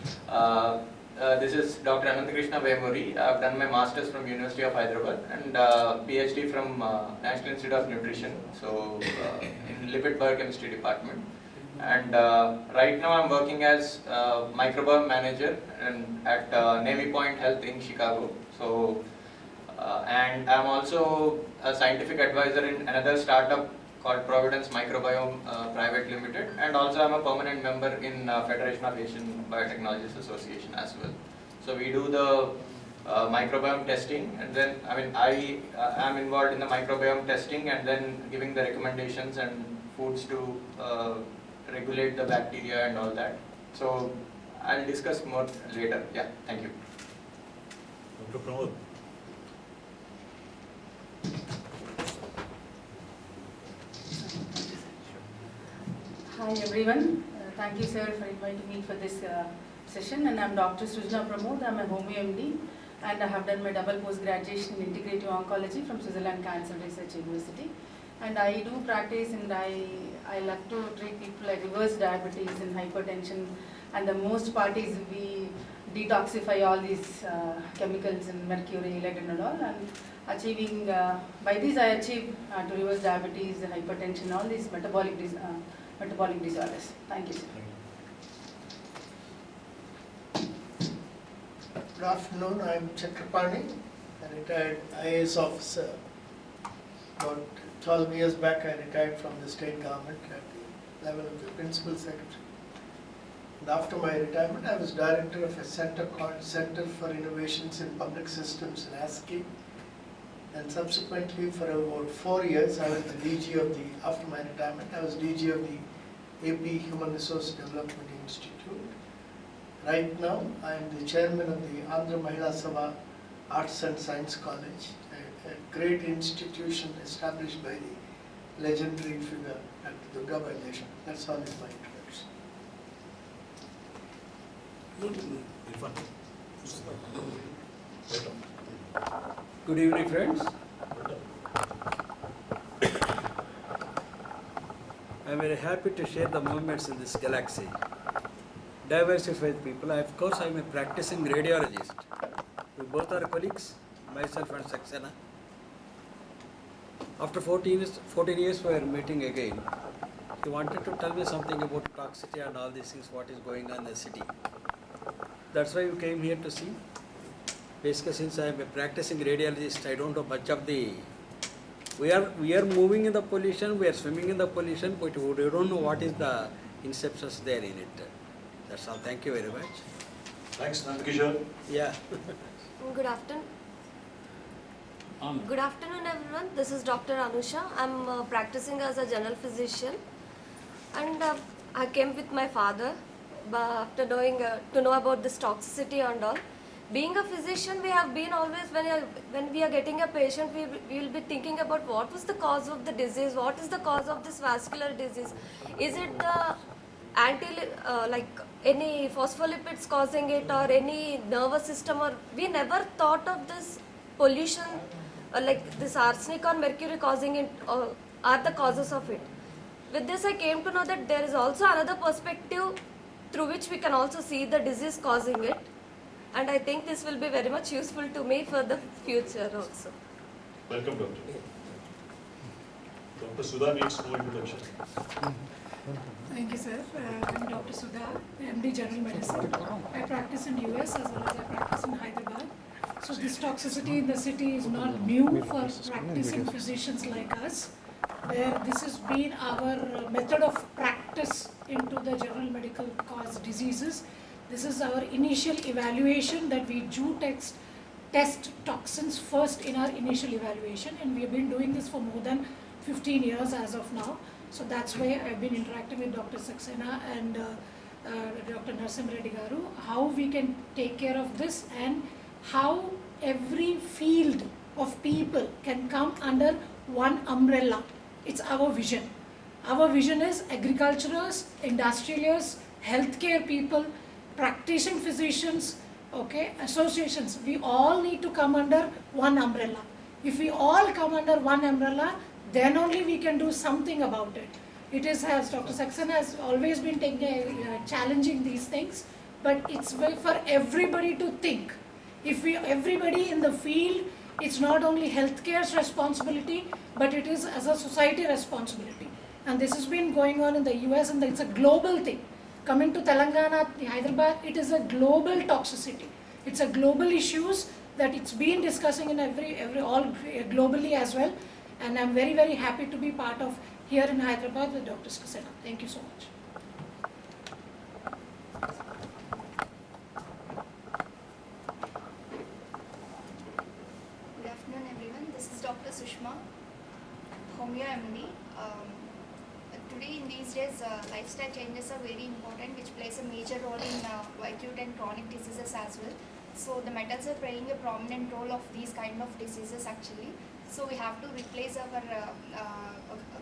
this is Dr. Anand Krishna. I've done my master's from University of Hyderabad and PhD from National Institute of Nutrition. So, in lipid biochemistry department. And right now I'm working as microbiome manager at Navy Point Health in Chicago. So, and I'm also a scientific advisor in another startup called Providence Microbiome Private Limited, and also I'm a permanent member in Federation of Asian Biotechnologies Association as well. So we do the microbiome testing, and then I am involved in the microbiome testing and then giving the recommendations and foods to regulate the bacteria and all that. So I'll discuss more later. Yeah, thank you. Dr. Pramod. Hi everyone, thank you sir for inviting me for this session, and I'm Dr. Sujna Pramod. I'm a Homeo MD and I have done my double post-graduation in Integrative Oncology from Switzerland Cancer Research University, and I do practice and I love to treat people like reverse diabetes and hypertension, and the most part is we detoxify all these chemicals and mercury, lead and all, and achieving, by this I achieve to reverse diabetes, hypertension, all these metabolic disorders. Thank you, sir. Good afternoon, I am Chakrapani, a retired IAS officer. About 12 years back I retired from the state government at the level of the principal secretary. And after my retirement I was director of a center called Center for Innovations in Public Systems in ASCII. And subsequently for about 4 years I was the DG of the, after my retirement I was DG of the AP Human Resource Development Institute. Right now I am the chairman of the Andhra Mahila Sabha Arts and Science College, a great institution established by the legendary figure Dr. Durga Bajeshwar. That's all is my introduction. Good evening, friends. I am very happy to share the movements in this galaxy. Diversified people. Of course, I am a practicing radiologist. We both are colleagues, myself and Saxena. After 14 years, we are meeting again. He wanted to tell me something about toxicity and all these things, what is going on in the city. That's why we came here to see. Basically, since I am a practicing radiologist, I don't know much of the. We are moving in the pollution, we are swimming in the pollution, but we don't know what is the inceptions there in it. That's all. Thank you very much. Thanks, Nandkishore. Yeah. Good afternoon. Good afternoon, everyone. This is Dr. Anusha. I'm practicing as a general physician, and I came with my father. But after knowing to know about this toxicity and all, being a physician, we have been always when we are getting a patient, we will be thinking about what was the cause of the disease, what is the cause of this vascular disease, is it the like any phospholipids causing it or any nervous system, or we never thought of this pollution like this arsenic or mercury causing it are the causes of it. With this I came to know that there is also another perspective through which we can also see the disease causing it, and I think this will be very much useful to me for the future also. Welcome, Doctor. Dr. Sudha needs no introduction. Thank you, sir. I'm Dr. Sudha, MD General Medicine. I practice in US as well as I practice in Hyderabad. So this toxicity in the city is not new for practicing physicians like us, where this has been our method of practice into the general medical cause diseases. This is our initial evaluation that we do test toxins first in our initial evaluation, and we have been doing this for more than 15 years as of now. So that's why I've been interacting with Dr. Saxena and Dr. Narsim Reddy Garu, how we can take care of this and how every field of people can come under one umbrella. It's our vision. Our vision is agriculturists, industrialists, healthcare people, practicing physicians, okay, associations. We all need to come under one umbrella. If we all come under one umbrella, then only we can do something about it. It is, as Dr. Saxena has always been challenging these things, but it's for everybody to think. If everybody in the field, it's not only healthcare's responsibility, but it is as a society responsibility. And this has been going on in the US, and it's a global thing. Coming to Telangana, Hyderabad, it is a global toxicity. It's a global issues that it's been discussing in all globally as well. And I'm very, very happy to be part of here in Hyderabad with Dr. Saxena. Thank you so much. Good afternoon, everyone. This is Dr. Sushma, Homeo MD. Today, in these days, lifestyle changes are very important, which plays a major role in acute and chronic diseases as well. So the metals are playing a prominent role of these kind of diseases actually. So we have to replace our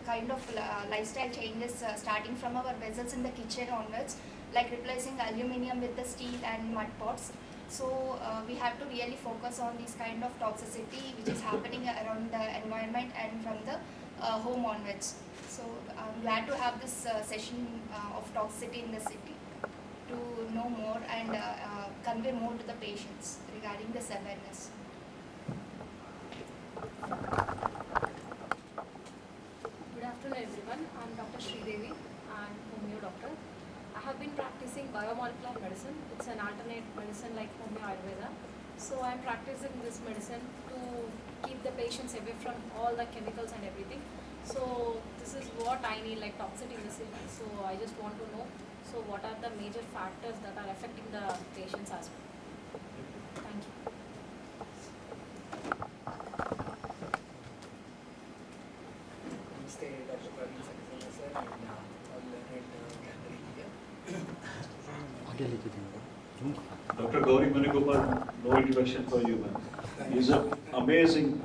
kind of lifestyle changes starting from our vessels in the kitchen onwards, like replacing aluminium with the steel and mud pots. So we have to really focus on this kind of toxicity which is happening around the environment and from the home onwards. So I'm glad to have this session of toxicity in the city to know more and convey more to the patients regarding this awareness. Good afternoon, everyone. I'm Dr. Sridevi. I'm homeo doctor. I have been practicing biomolecular medicine. It's an alternate medicine like homeo Ayurveda. So I'm practicing this medicine to keep the patients away from all the chemicals and everything. So this is what I need, like toxicity in the city. So I just want to know, so what are the major factors that are affecting the patients as well? Thank you. Namaste, Dr. Praveen sir, and all learned gathering here. Dr. Gauri Manigopal, No introduction for you, man. He's an amazing,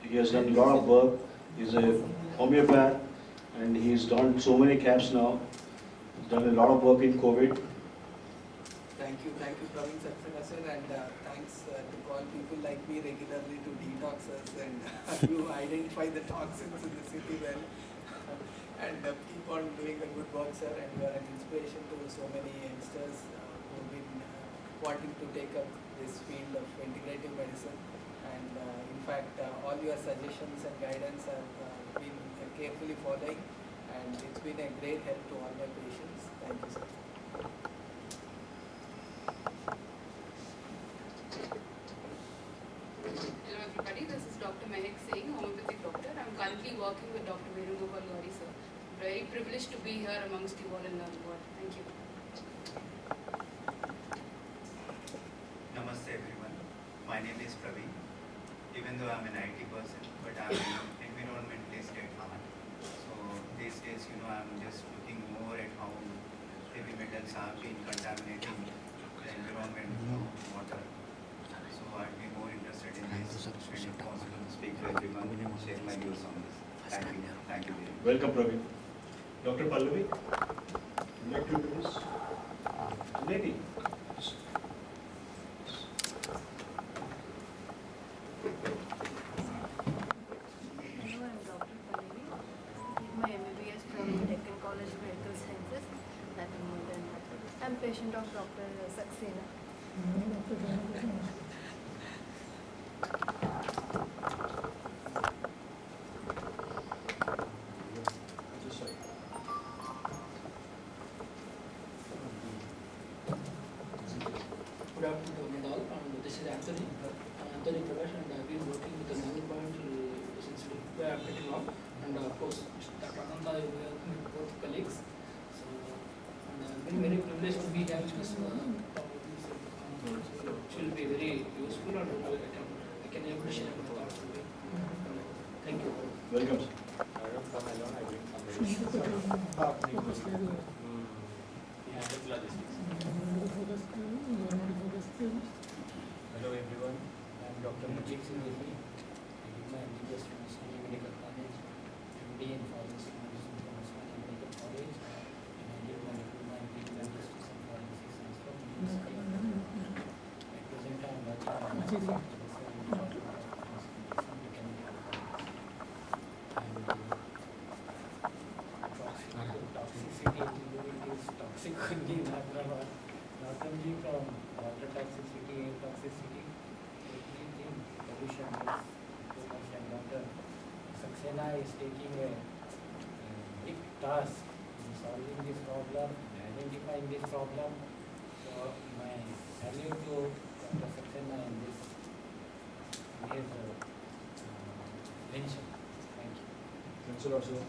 he has done a lot of work. He's a homeopath and he's done so many camps now. He's done a lot of work in COVID. Thank you, Praveen Saxena sir, and thanks to call people like me regularly to detox us and you identify the toxins in the city well and keep on doing the good work, sir. And you are an inspiration to so many youngsters who have been wanting to take up this field of integrative medicine. And in fact, all your suggestions and guidance have been carefully following, and it's been a great help to all my patients. Thank you, sir. Hello everybody, this is Dr. Mehak Singh, homeopathic doctor. I'm currently working with Dr. Venugopal Gauri sir. Very privileged to be here amongst you all and learn more. Thank you. Namaste everyone. My name is Praveen. Even though I'm an IT person, but I'm an environmentalist at heart. So these days, I'm just looking more at how heavy metals have been contaminating the environment through water. So I'd be more interested in this and if possible speak to everyone, share my views on this. Thank you. Thank you very much. Welcome, Praveen. Dr. Pallavi, would you like to introduce? Lady. Hello, I'm Dr. Pallavi. I did my MBBS from Deccan College of Medical Sciences. Nothing more than that. I'm patient of Dr. Saxena. Good afternoon all. This is Anthony Prakash, and I've been working with the management since pretty long. And of course, Dr. Ananda, we are both colleagues. So, and I've been very privileged to be having this which will be very useful, and I can able to share my thoughts with you. Thank you. Welcome, sir. Hello everyone, I am Dr. Mujib Singh. I did my MBBS from Osmani Medical College, MD in Pharmacy Medicine from Osmani Medical College, and I did my diploma in Clinical Statistics and Forensic Science from USC. At present, I am working on toxicity is toxic only, not only from water toxicity, air toxicity, everything, pollution is too much, and Dr. Saxena is taking a big task in solving this problem, identifying this problem. So my value to Dr. Saxena in this venture. Thank you. Thanks a lot, sir.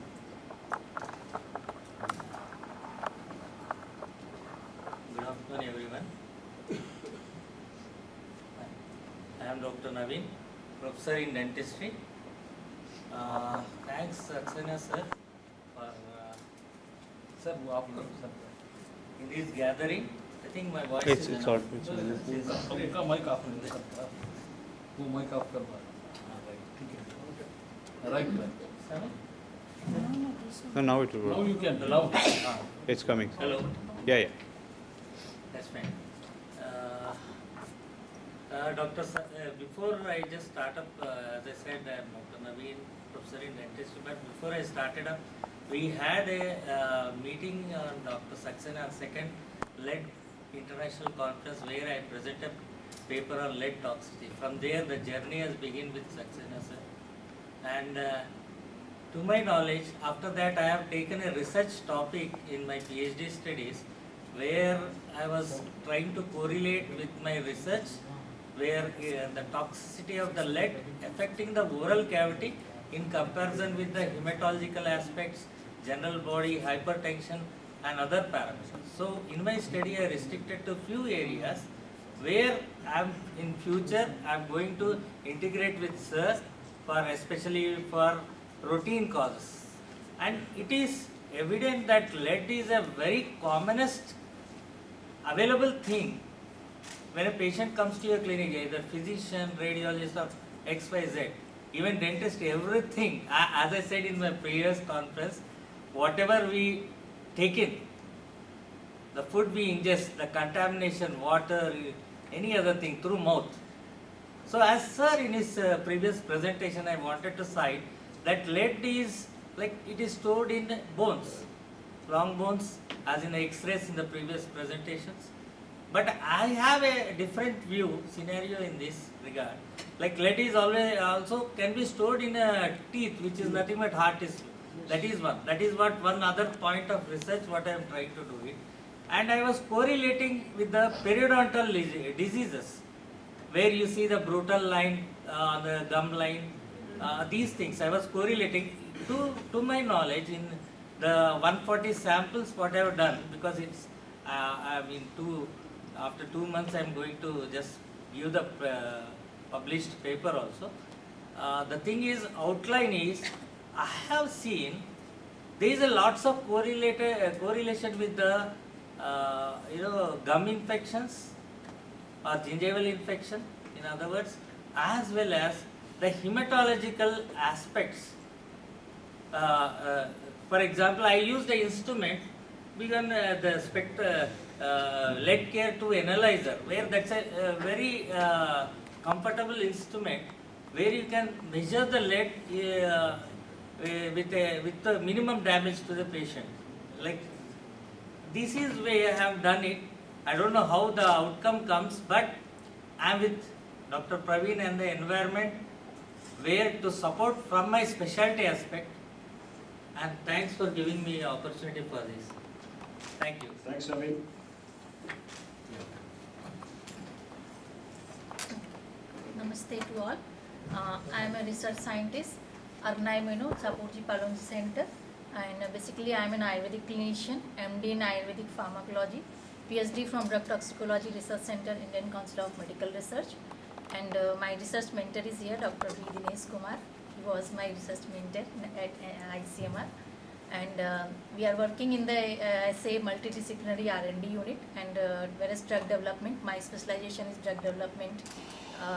Good afternoon everyone. I am Dr. Naveen, Professor in Dentistry. Thanks Saxena sir for in this gathering. I think my voice is enough. mic off वो mic off करवा right No, now it will work. now you can allow It's coming. Hello. Yeah. That's fine. Before I just start up, as I said, I am Dr. Naveen, Professor in Dentistry, but before I started up, we had a meeting on Dr. Saxena second lead international conference where I presented a paper on lead toxicity. From there, the journey has begun with Saxena sir. And to my knowledge, after that I have taken a research topic in my PhD studies where I was trying to correlate with my research where the toxicity of the lead affecting the oral cavity in comparison with the hematological aspects, general body, hypertension and other parameters. So in my study I restricted to few areas where in future I am going to integrate with sir for especially for routine causes. And it is evident that lead is a very commonest available thing when a patient comes to your clinic, either physician, radiologist or XYZ, even dentist, everything, as I said in my previous conference, whatever we take in, the food we ingest, the contamination, water, any other thing through mouth. So as sir in his previous presentation, I wanted to cite that lead is like it is stored in bones, long bones, as in X-rays in the previous presentations. But I have a different view scenario in this regard. Like lead is always also can be stored in teeth, which is nothing but hard tissue. That is one. That is what one other point of research what I am trying to do it. And I was correlating with the periodontal diseases, where you see the brutal line, the gum line, these things. I was correlating to my knowledge in the 140 samples what I have done, because it's I mean after 2 months I am going to just give the published paper also. The thing is, outline is, I have seen there is a lots of correlation with the gum infections or gingival infection, in other words, as well as the hematological aspects. For example, I used the instrument, begun the lead care to analyzer, where that's a very comfortable instrument where you can measure the lead with the minimum damage to the patient. Like this is where I have done it. I don't know how the outcome comes, but I am with Dr. Praveen and the environment where to support from my specialty aspect. And thanks for giving me opportunity for this. Thank you. Thanks, Praveen. Namaste to all. I am a research scientist, Arnai Menu, Sapurji Pathology Center, and basically I am an Ayurvedic clinician, MD in Ayurvedic Pharmacology, PhD from Drug Toxicology Research Center, Indian Council of Medical Research, and my research mentor is here, Dr. V. Dinesh Kumar. He was my research mentor at ICMR, and we are working in the multidisciplinary R&D unit, and whereas drug development, my specialization is drug development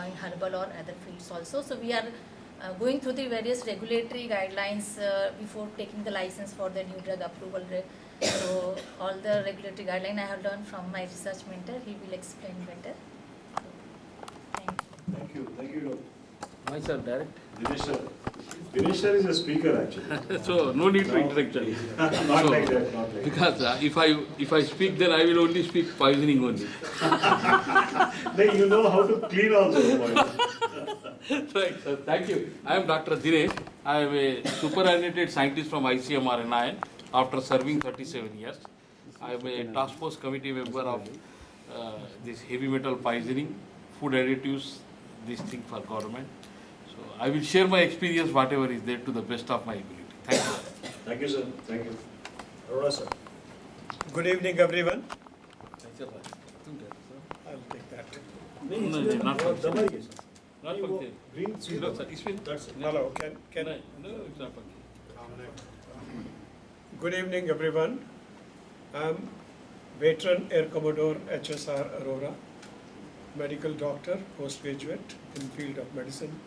in herbal or other fields also. So we are going through the various regulatory guidelines before taking the license for the new drug approval. So all the regulatory guidelines I have learned from my research mentor. He will explain better. Thank you. Thank you. Myself, direct. Dinesh sir. Dinesh sir is a speaker actually. So no need to introduction. Not so, like that. Not like because if I speak, then I will only speak poisoning only. Then you know how to clean also. Right, sir. Thank you. I am Dr. Dinesh. I am a superannuated scientist from ICMR NIN after serving 37 years. I am a task force committee member of this heavy metal poisoning, food additives, this thing for government. So I will share my experience, whatever is there, to the best of my ability. Thank you. Thank you, sir. Thank you. Arora, sir. Good evening, everyone. I'll take that. No, not functioning. Not functioning. Green, no, sir. That's it. Hello, can No, it's not functioning. Good evening, everyone. I'm veteran Air Commodore HSR Aurora, medical doctor, postgraduate in field of medicine,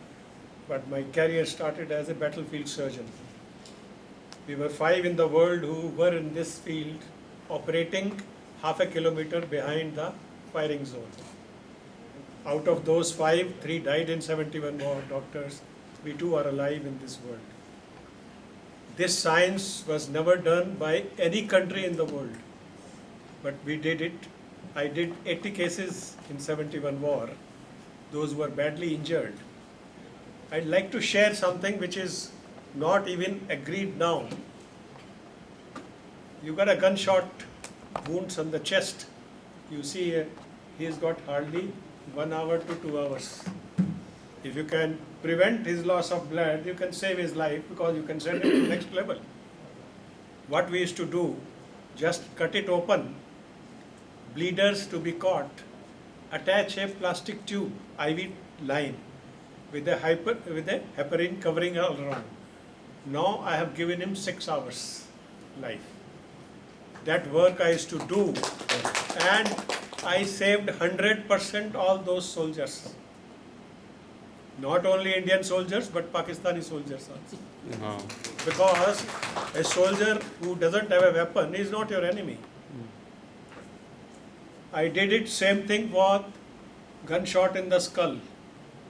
but my career started as a battlefield surgeon. We were 5 in the world who were in this field, operating half a kilometer behind the firing zone. Out of those 5, 3 died in 71 more doctors. We too are alive in this world. This science was never done by any country in the world, but we did it. I did 80 cases in 71 war. Those were badly injured. I'd like to share something which is not even agreed now. You got a gunshot wounds on the chest. You see he has got hardly 1 hour to 2 hours. If you can prevent his loss of blood, you can save his life, because you can send him to the next level. What we used to do, just cut it open, bleeders to be caught, attach a plastic tube, IV line, with a heparin covering all around. Now I have given him 6 hours life. That work I used to do, and I saved 100% all those soldiers. Not only Indian soldiers, but Pakistani soldiers also. Because a soldier who doesn't have a weapon is not your enemy. I did it, same thing with gunshot in the skull.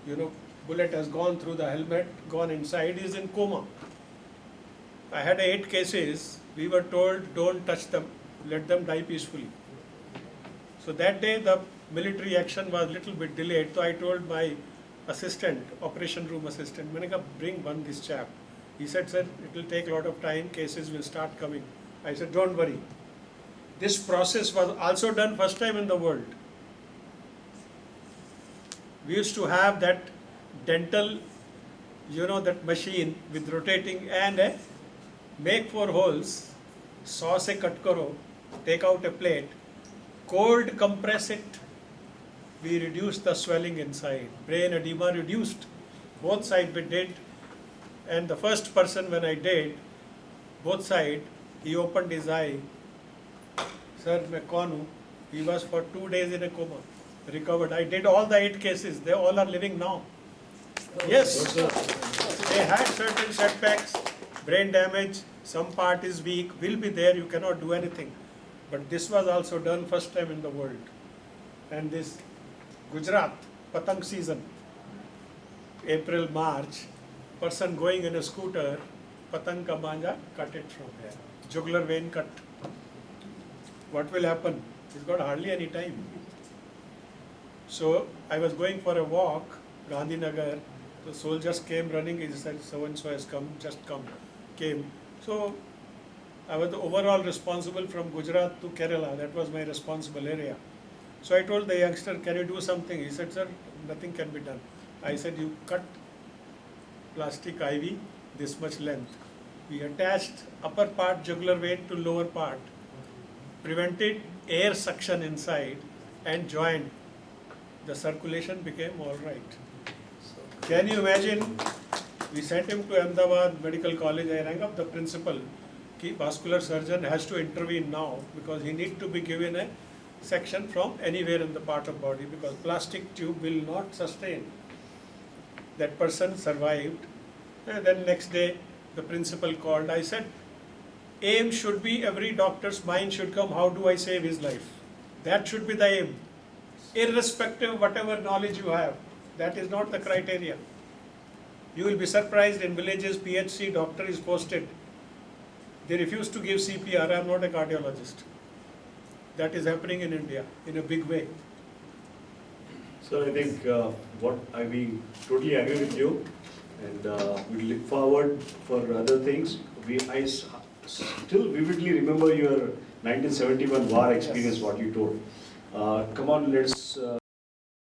You know, bullet has gone through the helmet, gone inside, he is in coma. I had 8 cases, we were told don't touch them, let them die peacefully. So that day the military action was little bit delayed, so I told my assistant, operation room assistant, Manika, bring this chap. He said, sir, it will take a lot of time, cases will start coming. I said, don't worry. This process was also done first time in the world. We used to have that dental, you know, that machine with rotating and a make 4 holes, saw se cut karo, take out a plate, cold compress it, we reduced the swelling inside, brain edema reduced, both sides we did, and the first person when I did, both sides, he opened his eye, sir, मैं कौन हूँ? He was for 2 days in a coma, recovered. I did all the 8 cases, they all are living now. Yes, they had certain setbacks, brain damage, some part is weak, will be there, you cannot do anything. But this was also done first time in the world. And this Gujarat, Patang season, April, March, person going in a scooter, Patang ka manja, cut it from here. Jugular vein cut. What will happen? He's got hardly any time. So I was going for a walk, Gandhinagar, the soldiers came running, he said, so-and-so has come, just come, came. So I was the overall responsible from Gujarat to Kerala, that was my responsible area. So I told the youngster, can you do something? He said, sir, nothing can be done. I said, you cut plastic IV this much length. We attached upper part jugular vein to lower part, prevented air suction inside and joined. The circulation became all right. Can you imagine? We sent him to Ahmedabad Medical College. I rang up the principal. Vascular surgeon has to intervene now because he needs to be given a section from anywhere in the part of body because plastic tube will not sustain. That person survived. And then next day the principal called. I said, aim should be every doctor's mind should come, how do I save his life? That should be the aim. Irrespective of whatever knowledge you have. That is not the criteria. You will be surprised in villages, PHC doctor is posted. They refuse to give CPR. I am not a cardiologist. That is happening in India in a big way. So I think we totally agree with you, and we look forward for other things. I still vividly remember your 1971 war experience, what you told. Come on, let's